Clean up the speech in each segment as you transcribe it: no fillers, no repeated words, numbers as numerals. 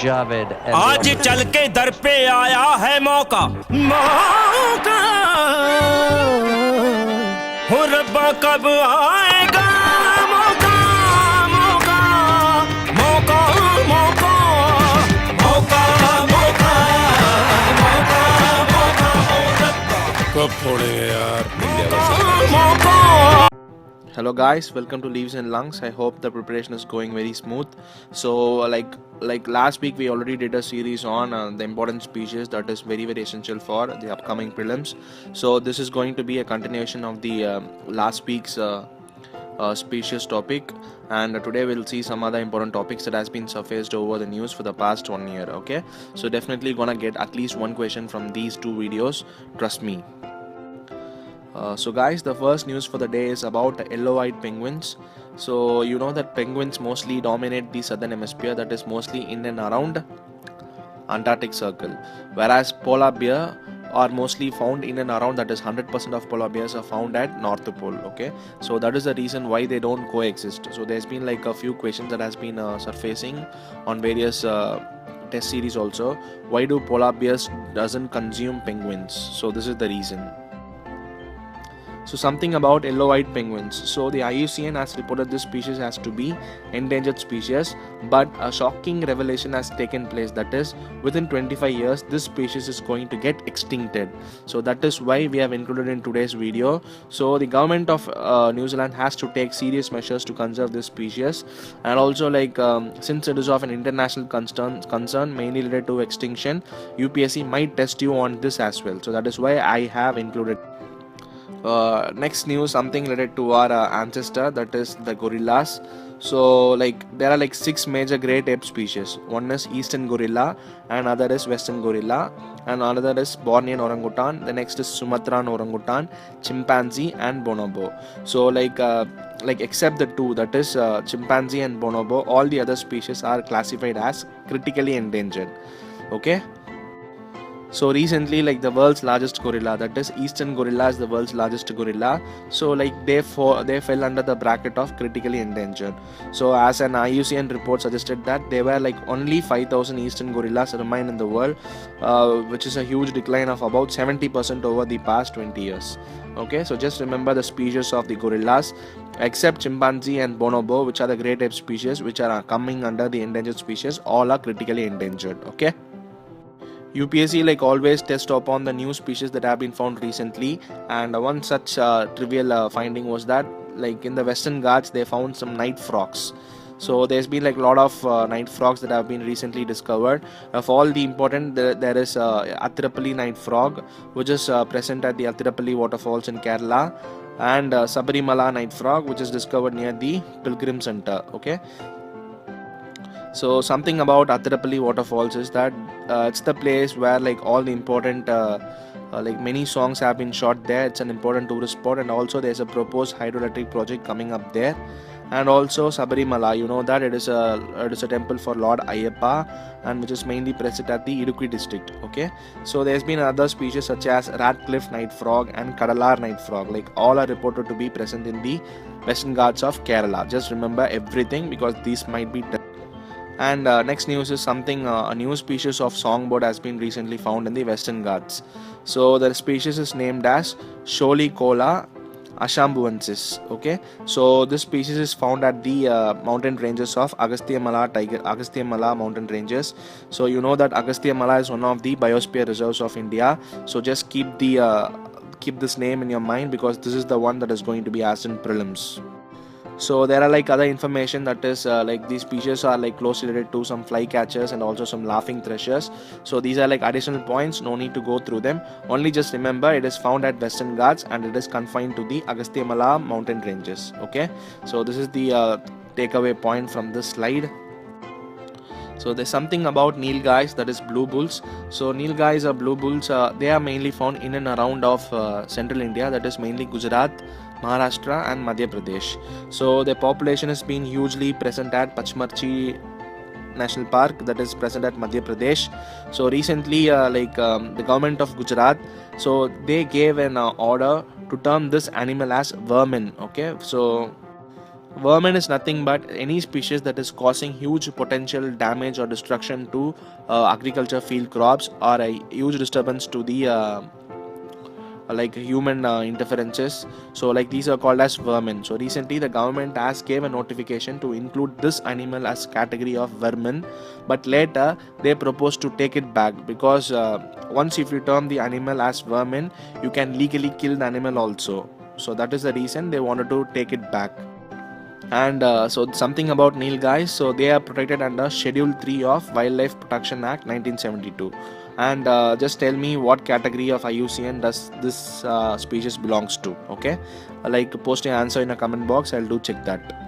Javed. आज चल के दर पे आया है मौका मौका हो रब्बा कब आएगा मौका मौका मौका मौका मौका मौका मौका मौका कब फोड़ेंगे यार मौका. Hello guys, welcome to Leaves and Lungs. I hope the preparation is going very smooth. So like last week we already did a series on the important species that is very essential for the upcoming prelims. So this is going to be a continuation of the last week's species topic, and today we'll see some other important topics that has been surfaced over the news for the past 1 year. Okay, so definitely gonna get at least one question from these two videos, trust me. So guys, the first news for the day is about yellow-eyed penguins. So you know that penguins mostly dominate the southern hemisphere, that is mostly in and around Antarctic Circle, whereas polar bear are mostly found in and around, that is 100% of polar bears are found at North Pole. Okay, so that is the reason why they don't coexist. So there's been like a few questions that has been surfacing on various test series also. Why do polar bears doesn't consume penguins? So this is the reason. So something about yellow-eyed penguins. So the IUCN has reported this species has to be endangered species, but a shocking revelation has taken place, that is within 25 years this species is going to get extincted. So that is why we have included in today's video. So the government of New Zealand has to take serious measures to conserve this species, and also since it is of an international concern mainly related to extinction, UPSC might test you on this as well. So that is why I have included. Next news, something related to our ancestor, that is the gorillas. So there are 6 major great ape species. One is eastern gorilla, and other is western gorilla, and another is Bornean orangutan. The next is Sumatran orangutan, chimpanzee, and bonobo. So except the two, that is chimpanzee and bonobo, all the other species are classified as critically endangered. Okay. So recently, the world's largest gorilla, that is eastern gorilla, is the world's largest gorilla. So they fell under the bracket of critically endangered. So as an IUCN report suggested that there were only 5,000 eastern gorillas remain in the world, which is a huge decline of about 70% over the past 20 years. Okay, so just remember the species of the gorillas, except chimpanzee and bonobo, which are the great ape species which are coming under the endangered species, all are critically endangered. Okay. UPSC always test upon the new species that have been found recently, and one such trivial finding was that in the Western Ghats they found some night frogs. So there's been a lot of night frogs that have been recently discovered. Of all the important, there is Athirapalli night frog, which is present at the Athirapalli waterfalls in Kerala, and Sabarimala night frog, which is discovered near the Pilgrim Center. Okay. So something about Athirapalli waterfalls is that it's the place where all the important many songs have been shot there. It's an important tourist spot, and also there's a proposed hydroelectric project coming up there. And also Sabarimala, you know that it is a temple for Lord Ayyappa, and which is mainly present at the Idukki district. Okay, so there's been other species such as Radcliffe night frog and Kadalar night frog. All are reported to be present in the Western Ghats of Kerala. Just remember everything, because these might be. And next news is something, a new species of songbird has been recently found in the Western Ghats. So the species is named as Sholicola ashambuensis. Okay, so this species is found at the mountain ranges of Agasthyamala mountain ranges. So you know that Agasthyamala is one of the biosphere reserves of India. So just keep this name in your mind, because this is the one that is going to be asked in prelims. So there are other information, that is these species are closely related to some flycatchers and also some laughing threshers. So these are additional points, no need to go through them. Only just remember it is found at Western Ghats and it is confined to the Agasthyamala mountain ranges. Okay, so this is the takeaway point from this slide. So there's something about nilgais, that is blue bulls. So nilgais or blue bulls, they are mainly found in and around of central India, that is mainly Gujarat, Maharashtra and Madhya Pradesh. So their population has been hugely present at Pachmarchi National Park, that is present at Madhya Pradesh. So recently the government of Gujarat, so they gave an order to term this animal as vermin. Okay, so Vermin is nothing but any species that is causing huge potential damage or destruction to agriculture field crops, or a huge disturbance to the like human interferences. So like these are called as vermin. So recently the government has gave a notification to include this animal as category of vermin, but later they propose to take it back, because once if you term the animal as vermin, you can legally kill the animal also. So that is the reason they wanted to take it back. And so something about Nil guys, so they are protected under Schedule 3 of Wildlife Protection Act 1972. And just tell me what category of IUCN does this species belongs to. Okay, like post your answer in a comment box, I'll do check that.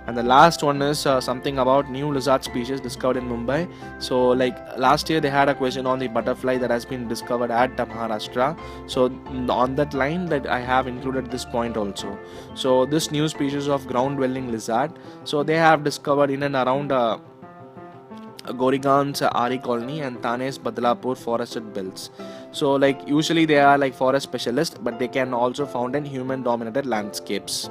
And the last one is something about new lizard species discovered in Mumbai. So like last year they had a question on the butterfly that has been discovered at Maharashtra. So on that line that I have included this point also. So this new species of ground dwelling lizard, so they have discovered in and around Goregaon's Ari colony and Thane's Badlapur forested belts. So like usually they are like forest specialists, but they can also found in human dominated landscapes.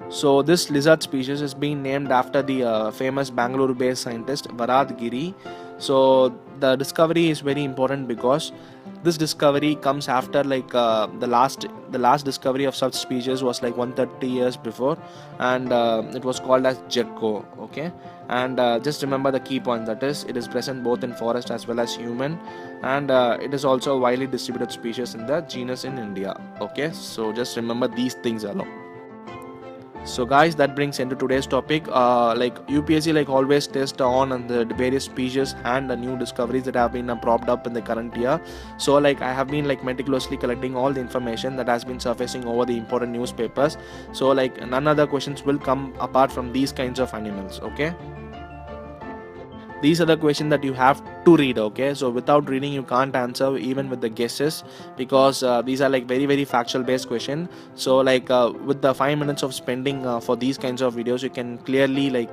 So this lizard species is being named after the famous Bangalore-based scientist Varad Giri. So the discovery is very important because this discovery comes after like the last discovery of such species was like 130 years before, and it was called as gecko. Okay, and just remember the key point, that is it is present both in forest as well as human, and it is also a widely distributed species in the genus in India. Okay, so just remember these things alone. So guys, that brings into today's topic. Like UPSC like always test on the various species and the new discoveries that have been propped up in the current year. So like I have been like meticulously collecting all the information that has been surfacing over the important newspapers. So like none other questions will come apart from these kinds of animals. Okay, these are the questions that you have to read. Okay, so without reading you can't answer even with the guesses, because these are like very factual based question. So like with the 5 minutes of spending for these kinds of videos, you can clearly like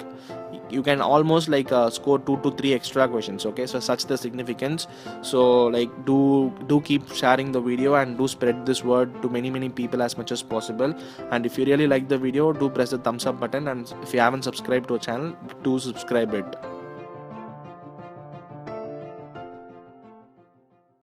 you can almost like score 2 to 3 extra questions. Okay, so such the significance. So like do keep sharing the video and do spread this word to many people as much as possible. And if you really like the video, do press the thumbs up button, and if you haven't subscribed to our channel, do subscribe it.